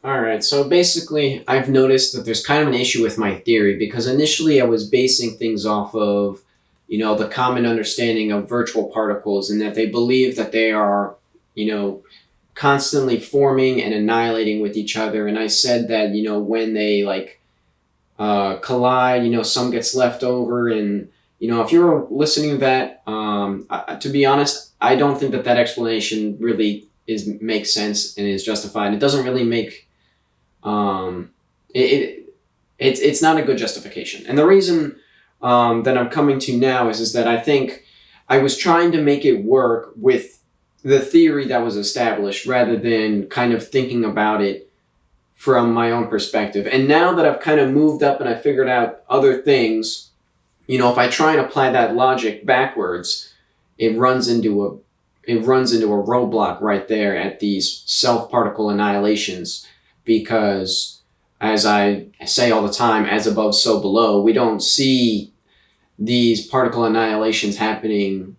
All right, so basically, I've noticed that there's kind of an issue with my theory because initially I was basing things off of, the common understanding of virtual particles and that they believe that they are, you know, constantly forming and annihilating with each other. And I said that, when they collide, some gets left over. And, if you're listening to that, to be honest, I don't think that that explanation really makes sense and is justified. It doesn't really make um, it's not a good justification. And the reason that I'm coming to now is that I think I was trying to make it work with the theory that was established rather than kind of thinking about it from my own perspective. And now that I've kind of moved up and I figured out other things, if I try and apply that logic backwards, it runs into a roadblock right there at these self-particle annihilations because, as I say all the time, as above, so below, we don't see these particle annihilations happening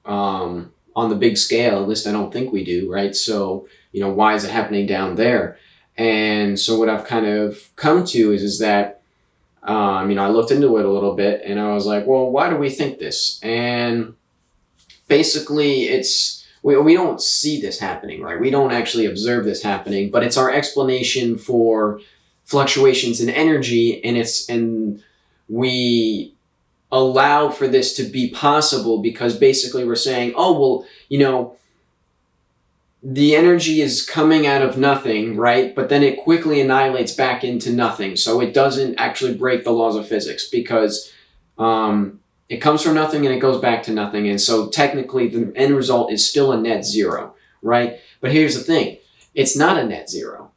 on the big scale. At least I don't think we do, right? So, why is it happening down there? And so what I've kind of come to is that, I looked into it a little bit and I was like, well, why do we think this? And basically we don't see this happening, right? We don't actually observe this happening, but it's our explanation for fluctuations in energy, and we allow for this to be possible because basically we're saying, oh, well, the energy is coming out of nothing, right? But then it quickly annihilates back into nothing. So it doesn't actually break the laws of physics because it comes from nothing and it goes back to nothing. And so technically the end result is still a net zero, right? But here's the thing. It's not a net zero.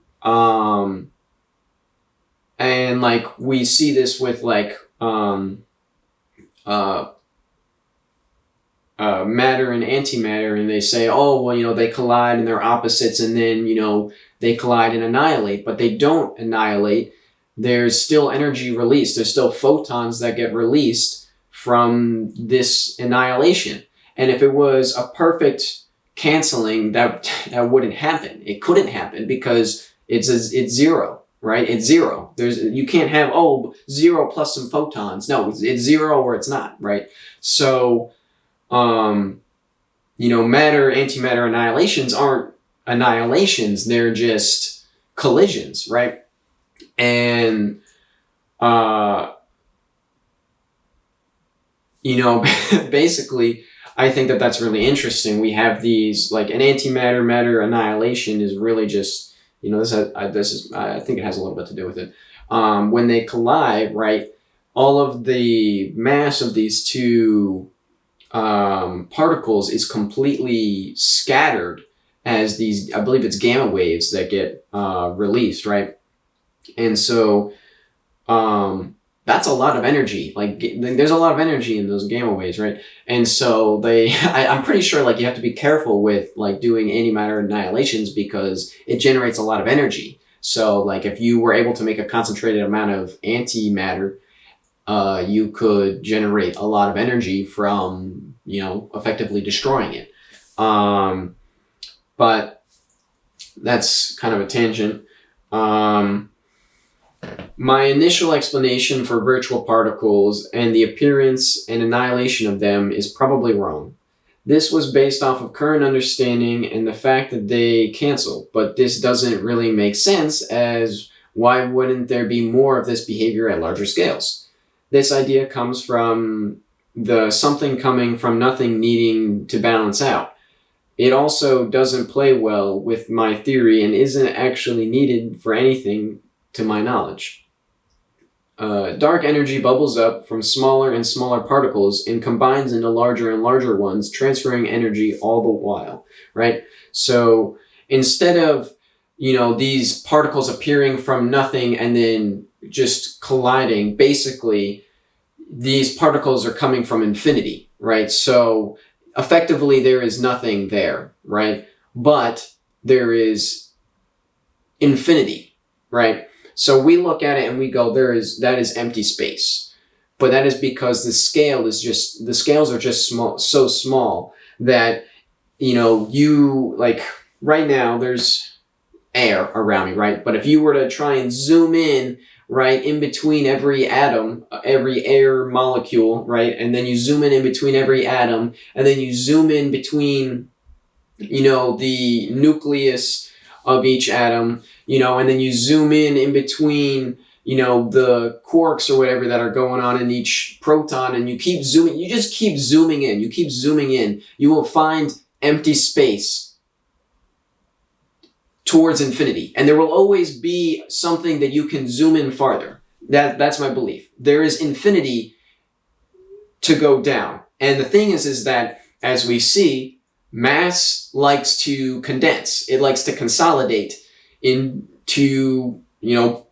And we see this with matter and antimatter, and they say, oh, well, they collide and they're opposites, and then, they collide and annihilate, but they don't annihilate. There's still energy released. There's still photons that get released from this annihilation. And if it was a perfect canceling, that wouldn't happen. It couldn't happen because it's zero, right? It's zero. You can't have, zero plus some photons. No, it's zero or it's not, right? So, matter, antimatter annihilations aren't annihilations. They're just collisions, right? And, basically, I think that that's really interesting. We have these, an antimatter matter annihilation is really just, I think it has a little bit to do with it. When they collide, right, all of the mass of these two particles is completely scattered as these, I believe it's gamma waves that get released, right? And so that's a lot of energy. There's a lot of energy in those gamma waves, right? And so I'm pretty sure you have to be careful with doing antimatter annihilations because it generates a lot of energy. So if you were able to make a concentrated amount of antimatter, you could generate a lot of energy from, effectively destroying it. But that's kind of a tangent. My initial explanation for virtual particles and the appearance and annihilation of them is probably wrong. This was based off of current understanding and the fact that they cancel, but this doesn't really make sense, as why wouldn't there be more of this behavior at larger scales? This idea comes from the something coming from nothing needing to balance out. It also doesn't play well with my theory and isn't actually needed for anything to my knowledge. Dark energy bubbles up from smaller and smaller particles and combines into larger and larger ones, transferring energy all the while, right? So instead of, these particles appearing from nothing and then just colliding, basically these particles are coming from infinity, right? So effectively there is nothing there, right? But there is infinity, right? So we look at it and we go, that is empty space. But that is because the scales are just small, so small that, right now there's air around me, right? But if you were to try and zoom in, right, in between every atom, every air molecule, right, and then you zoom in between every atom, and then you zoom in between, the nucleus of each atom, and then you zoom in between, the quarks or whatever that are going on in each proton, and you just keep zooming in, you will find empty space towards infinity. And there will always be something that you can zoom in farther. That's my belief. There is infinity to go down. And the thing is that, as we see, mass likes to condense. It likes to consolidate into,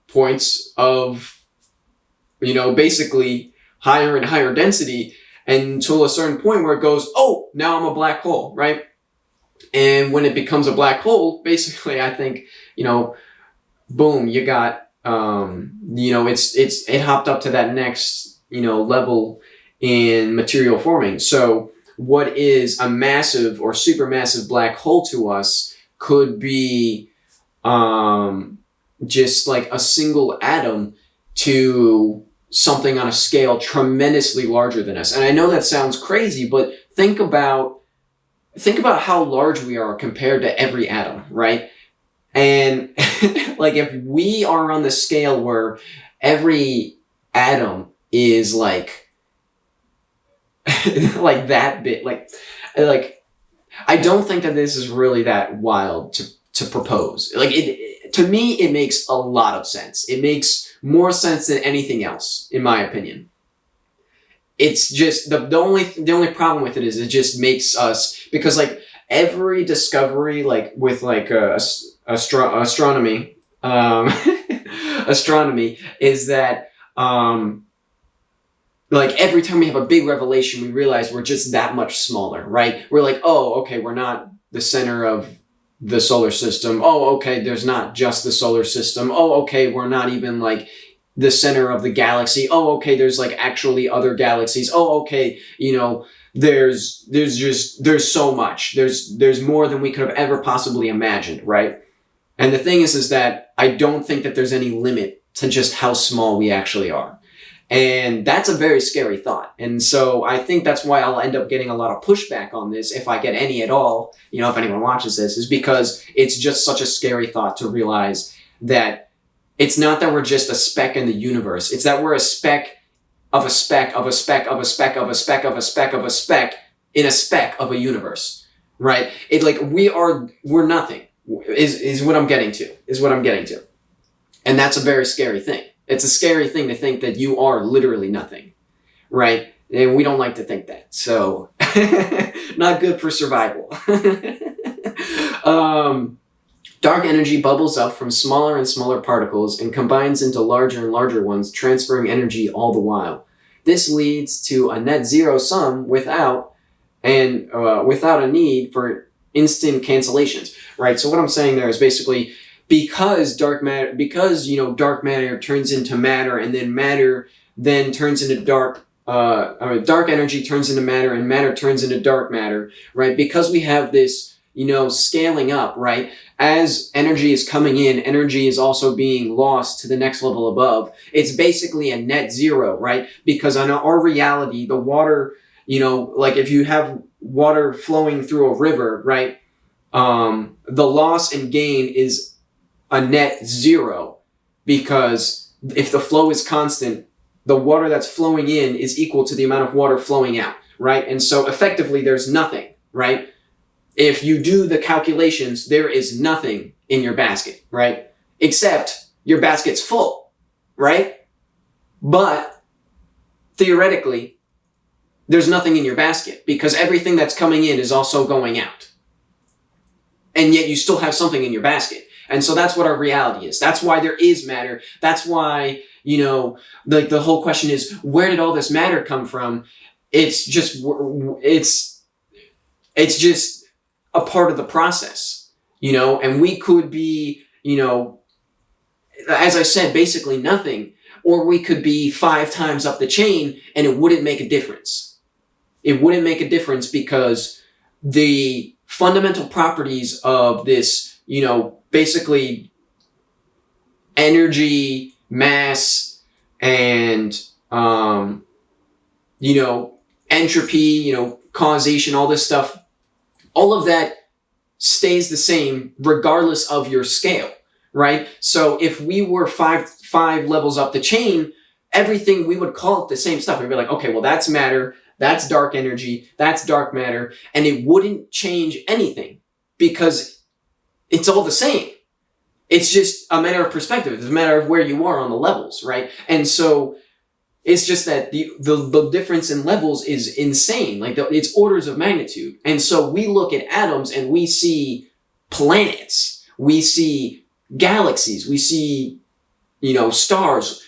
points of, basically higher and higher density until a certain point where it goes, oh, now I'm a black hole, right? And when it becomes a black hole, basically, I think, boom, you got, it hopped up to that next, level in material forming. So what is a massive or supermassive black hole to us could be, just like a single atom to something on a scale tremendously larger than us. And I know that sounds crazy, but think about how large we are compared to every atom, right? And like, if we are on the scale where every atom is like like that bit, like I don't think that this is really that wild to propose. Like, to me, it makes a lot of sense. It makes more sense than anything else, in my opinion. It's just the only problem with it is it just makes us, because like every discovery, like with like astronomy, astronomy is that like every time we have a big revelation, we realize we're just that much smaller, right? We're like, oh, okay, we're not the center of the solar system. Oh, okay, there's not just the solar system. Oh, okay, we're not even like the center of the galaxy. Oh, okay, there's like actually other galaxies. Oh, okay, there's so much. There's more than we could have ever possibly imagined, right? And the thing is that I don't think that there's any limit to just how small we actually are. And that's a very scary thought. And so I think that's why I'll end up getting a lot of pushback on this, if I get any at all, if anyone watches this, is because it's just such a scary thought to realize that it's not that we're just a speck in the universe. It's that we're a speck of a speck of a speck of a speck of a speck of a speck of a speck in a speck of a universe, right? It like we're nothing is what I'm getting to. And that's a very scary thing. It's a scary thing to think that you are literally nothing, right? And we don't like to think that. So, not good for survival. Dark energy bubbles up from smaller and smaller particles and combines into larger and larger ones, transferring energy all the while. This leads to a net zero sum without a need for instant cancellations, right? So what I'm saying there is basically, because dark matter turns into matter, and then matter then turns into dark energy turns into matter, and matter turns into dark matter, right? Because we have this, scaling up, right? As energy is coming in, energy is also being lost to the next level above. It's basically a net zero, right? Because on our reality, the water, like if you have water flowing through a river, right? The loss and gain is a net zero, because if the flow is constant, the water that's flowing in is equal to the amount of water flowing out, right? And so effectively there's nothing, right? If you do the calculations, there is nothing in your basket, right? Except your basket's full, right? But theoretically, there's nothing in your basket, because everything that's coming in is also going out. And yet you still have something in your basket. And so that's what our reality is. That's why there is matter. That's why, like the whole question is, where did all this matter come from? It's just a part of the process, and we could be, as I said, basically nothing, or we could be 5 times up the chain and it wouldn't make a difference. It wouldn't make a difference, because the fundamental properties of this, basically energy, mass, and you know, entropy, you know, causation, all this stuff, all of that stays the same regardless of your scale, right? So if we were five levels up the chain, everything, we would call it the same stuff. We'd be like, okay, well, that's matter, that's dark energy, that's dark matter, and it wouldn't change anything because it's all the same. It's just a matter of perspective. It's a matter of where you are on the levels, right? And so it's just that the difference in levels is insane. Like it's orders of magnitude. And so we look at atoms and we see planets, we see galaxies, we see, you know, stars,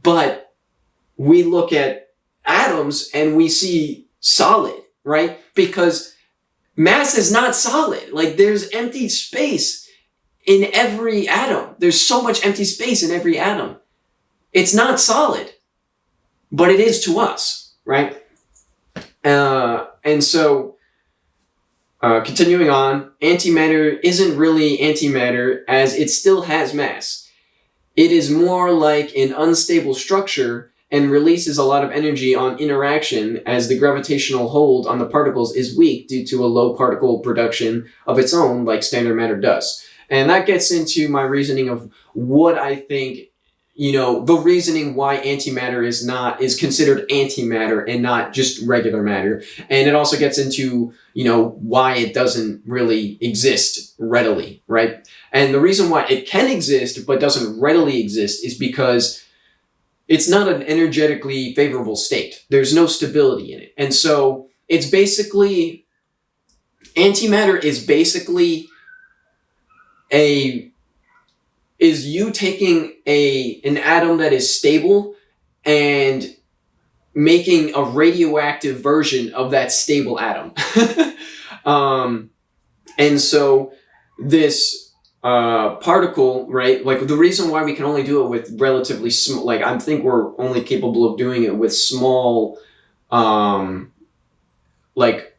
but we look at atoms and we see solid, right? Because mass is not solid. Like there's empty space in every atom. There's so much empty space in every atom. It's not solid. But it is to us, right? And so, continuing on, antimatter isn't really antimatter as it still has mass. It is more like an unstable structure and releases a lot of energy on interaction as the gravitational hold on the particles is weak due to a low particle production of its own like standard matter does. And that gets into my reasoning of what I think, you know, the reasoning why antimatter is considered antimatter and not just regular matter. And it also gets into, you know, why it doesn't really exist readily, right? And the reason why it can exist but doesn't readily exist is because it's not an energetically favorable state. There's no stability in it. And so it's basically, antimatter is basically is you taking an atom that is stable and making a radioactive version of that stable atom. And so this particle, right, like the reason why we can only do it with relatively small, like I think we're only capable of doing it with small like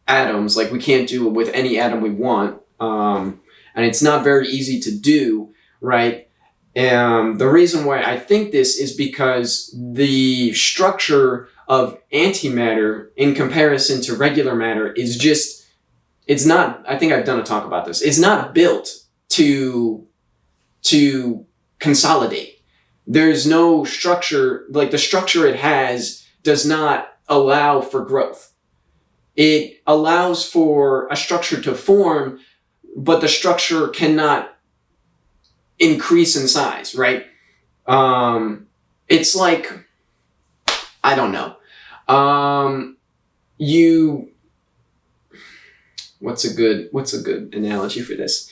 atoms, like we can't do it with any atom we want, and it's not very easy to do, right? The reason why I think this is because the structure of antimatter in comparison to regular matter is just, it's not, I think I've done a talk about this, it's not built to consolidate. There's no structure, like the structure it has does not allow for growth. It allows for a structure to form, but the structure cannot increase in size, right? It's like, I don't know. What's a good analogy for this?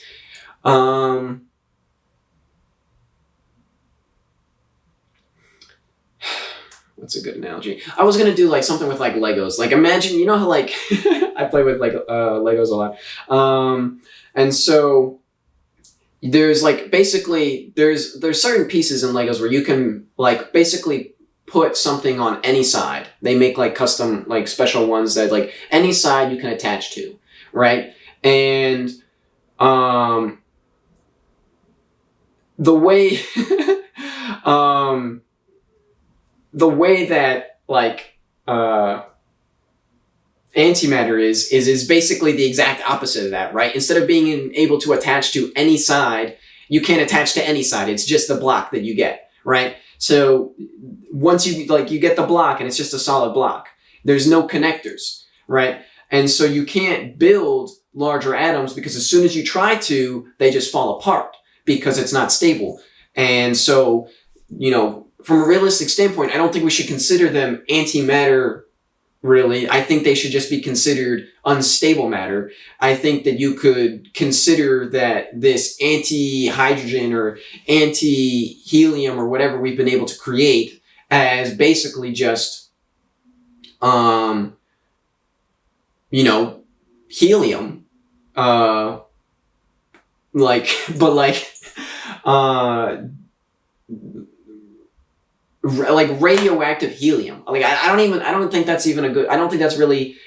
What's a good analogy? I was gonna do like something with like Legos. Like imagine, you know how like I play with like Legos a lot. And so there's like basically there's certain pieces in Legos where you can like basically put something on any side. They make like custom like special ones that like any side you can attach to, right? And the way the way that like antimatter is basically the exact opposite of that, right? Instead of being able to attach to any side, you can't attach to any side. It's just the block that you get, right? So once you get the block and it's just a solid block, there's no connectors, right? And so you can't build larger atoms because as soon as you try to, they just fall apart because it's not stable. And so, you know, from a realistic standpoint, I don't think we should consider them antimatter, really. I think they should just be considered unstable matter. I think that you could consider that this anti-hydrogen or anti-helium or whatever we've been able to create as basically just, you know, helium. Like radioactive helium. Like I don't think that's even a good, I don't think that's really,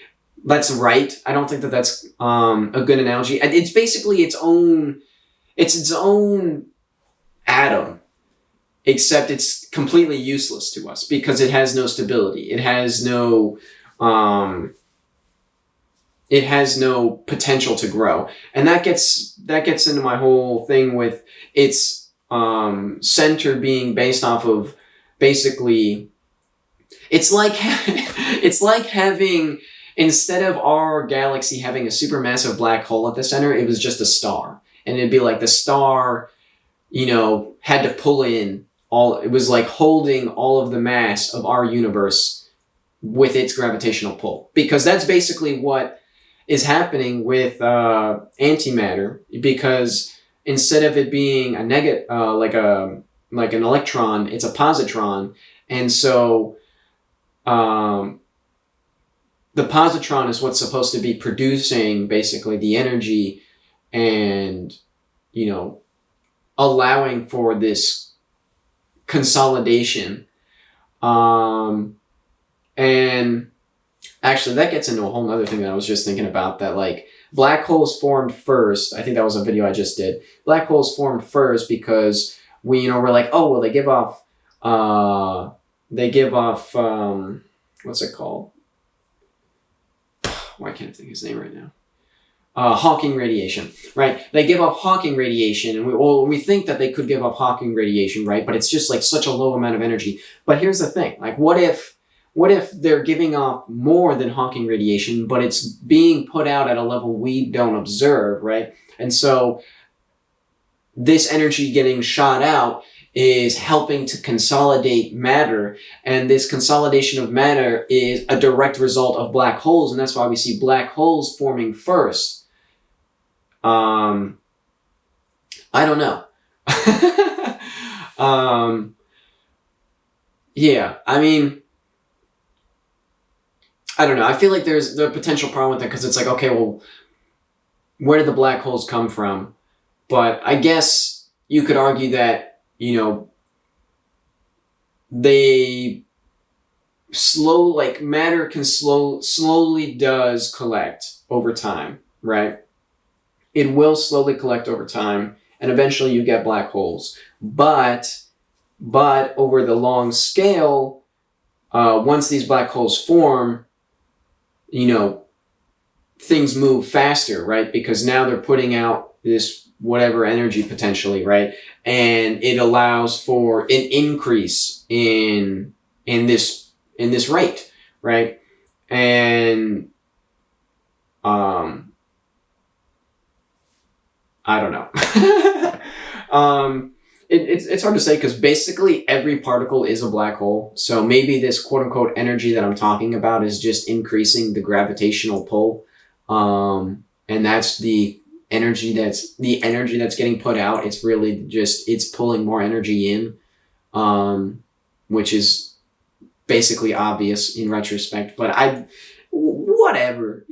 that's right. I don't think that that's a good analogy. It's basically its own it's its own atom, except it's completely useless to us because it has no stability. It has no potential to grow. And that gets into my whole thing with its center being based off of basically, it's like it's like having, instead of our galaxy having a supermassive black hole at the center, it was just a star. And it'd be like the star, had to pull in it was like holding all of the mass of our universe with its gravitational pull. Because that's basically what is happening with antimatter, because instead of it being a negative, like an electron, it's a positron. And so the positron is what's supposed to be producing basically the energy and, allowing for this consolidation. And actually that gets into a whole other thing that I was just thinking about, that like black holes formed first. I think that was a video I just did. Black holes formed first because we're like, oh, well, they give off, what's it called? Why can't I think of his name right now? Hawking radiation, right? They give off Hawking radiation, and we think that they could give off Hawking radiation, right? But it's just like such a low amount of energy. But here's the thing, like what if they're giving off more than Hawking radiation, but it's being put out at a level we don't observe, right? And so this energy getting shot out is helping to consolidate matter, and this consolidation of matter is a direct result of black holes, and that's why we see black holes forming first. I don't know. Yeah, I mean, I don't know. I feel like there's the potential problem with it because it's like, okay, well, where did the black holes come from? But I guess you could argue that, they matter can slowly does collect over time, right? It will slowly collect over time, and eventually you get black holes. But over the long scale, once these black holes form, things move faster, right? Because now they're putting out this whatever energy potentially, right? And it allows for an increase in this rate, right? And I don't know. It's hard to say because basically every particle is a black hole. So maybe this quote unquote energy that I'm talking about is just increasing the gravitational pull. And that's the energy that's getting put out. It's really just, it's pulling more energy in, which is basically obvious in retrospect, but whatever.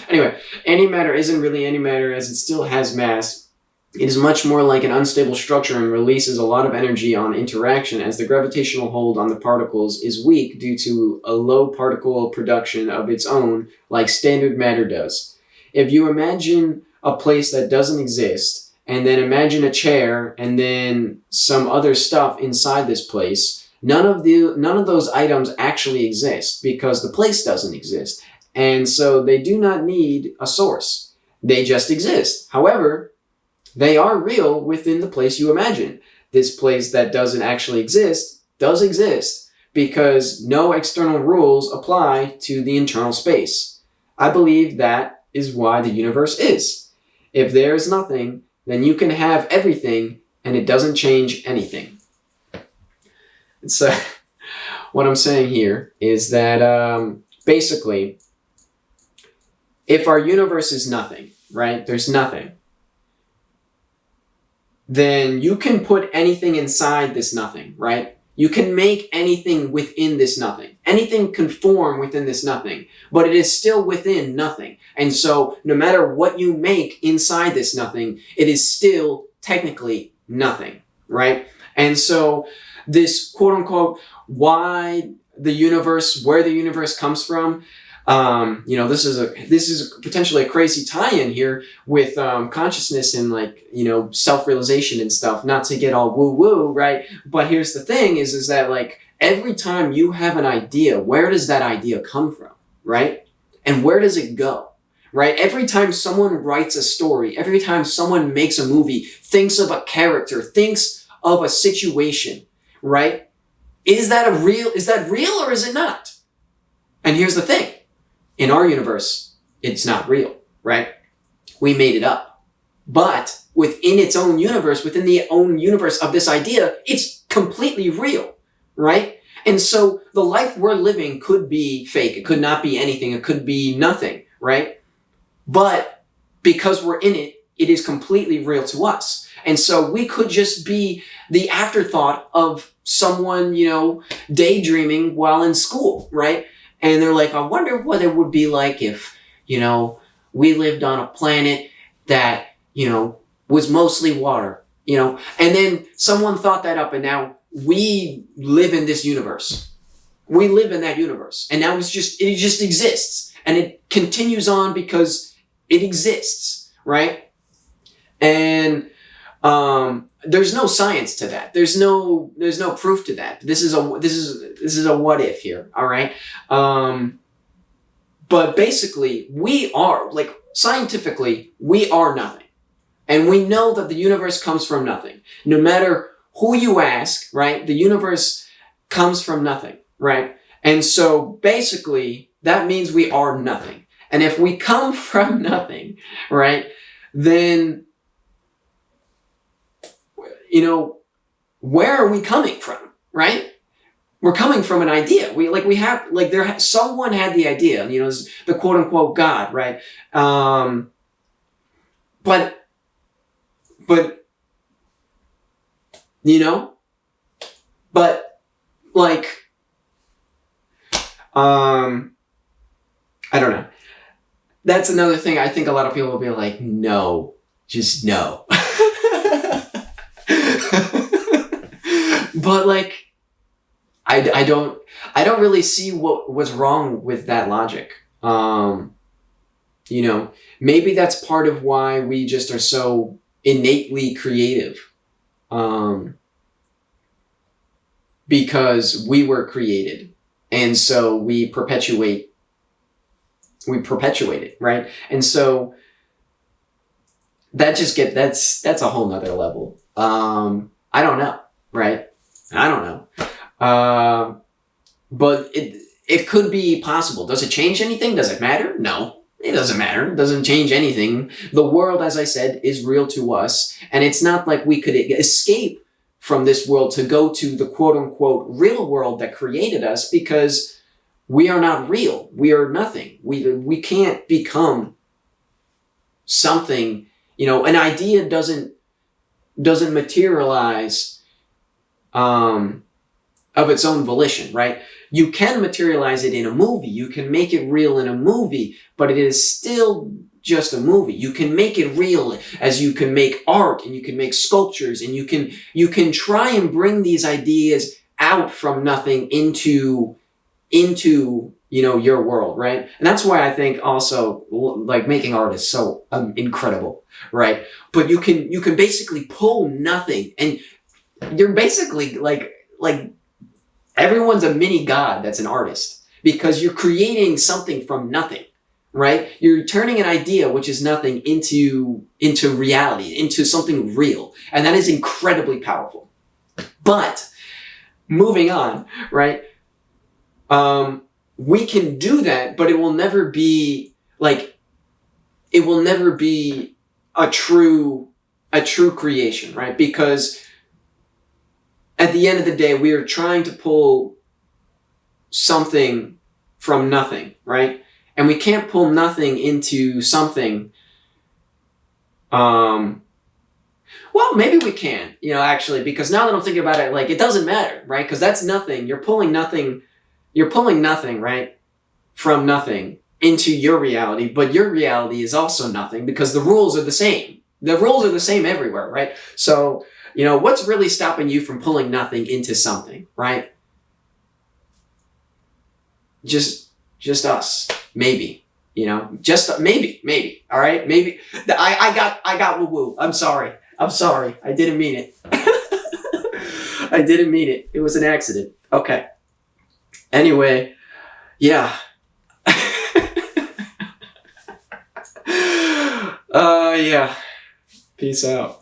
Anyway, antimatter isn't really antimatter as it still has mass. It is much more like an unstable structure and releases a lot of energy on interaction, as the gravitational hold on the particles is weak due to a low particle production of its own, like standard matter does. If you imagine a place that doesn't exist, and then imagine a chair and then some other stuff inside this place, none of those items actually exist because the place doesn't exist. And so they do not need a source. They just exist. However, they are real within the place you imagine. This place that doesn't actually exist does exist because no external rules apply to the internal space. I believe that is why the universe is. If there is nothing, then you can have everything and it doesn't change anything. So what I'm saying here is that basically, if our universe is nothing, right? There's nothing. Then you can put anything inside this nothing, right? You can make anything within this nothing. Anything can form within this nothing, but it is still within nothing. And so no matter what you make inside this nothing, it is still technically nothing, right? And so this quote unquote, where the universe comes from, This is potentially a crazy tie-in here with consciousness and like self-realization and stuff. Not to get all woo-woo, right? But here's the thing: is that like every time you have an idea, where does that idea come from, right? And where does it go, right? Every time someone writes a story, every time someone makes a movie, thinks of a character, thinks of a situation, right? Is that real or is it not? And here's the thing. In our universe, it's not real, right? We made it up. But within its own universe, within the own universe of this idea, it's completely real, right? And so the life we're living could be fake. It could not be anything. It could be nothing, right? But because we're in it, it is completely real to us. And so we could just be the afterthought of someone, daydreaming while in school, right? And they're like, I wonder what it would be like if, we lived on a planet that, was mostly water, and then someone thought that up and now we live in this universe. We live in that universe. And now it just exists. And it continues on because it exists, right? And there's no science to that. There's no proof to that. This is a what if here, all right? But basically, we are, like, scientifically, we are nothing. And we know that the universe comes from nothing. No matter who you ask, right? The universe comes from nothing, right? And so basically, that means we are nothing. And if we come from nothing, right, then where are we coming from, right? We're coming from an idea. Someone had the idea, the quote unquote God, right? But I don't know. That's another thing. I think a lot of people will be like, no, just no. But like, I don't really see what was wrong with that logic. Maybe that's part of why we just are so innately creative. Because we were created. And so we perpetuate it, right? And so that's a whole nother level. I don't know, right? I don't know. But it could be possible. Does it change anything? Does it matter? No, it doesn't matter. It doesn't change anything. The world, as I said, is real to us. And it's not like we could escape from this world to go to the quote unquote real world that created us, because we are not real. We are nothing. We can't become something, an idea doesn't materialize of its own volition, right? You can materialize it in a movie. You can make it real in a movie, but it is still just a movie. You can make it real as you can make art, and you can make sculptures, and you can try and bring these ideas out from nothing into your world, right? And that's why I think also like making art is so incredible, right? But you can basically pull nothing, and you're basically like everyone's a mini god that's an artist, because you're creating something from nothing, right? You're turning an idea, which is nothing, into reality, into something real. And that is incredibly powerful. But moving on, right? We can do that, but it will never be a true creation, right? Because at the end of the day, we are trying to pull something from nothing, right? And we can't pull nothing into something. Well, maybe we can, actually, because now that I'm thinking about it, like, it doesn't matter, right? Because that's nothing. You're pulling nothing, right? From nothing into your reality, but your reality is also nothing, because the rules are the same. The rules are the same everywhere, right? So, what's really stopping you from pulling nothing into something, right? Just Just us. Maybe. You know, just maybe. All right, maybe. I got woo woo. I'm sorry. I didn't mean it. I didn't mean it. It was an accident. Okay. Anyway, yeah. Yeah. Peace out.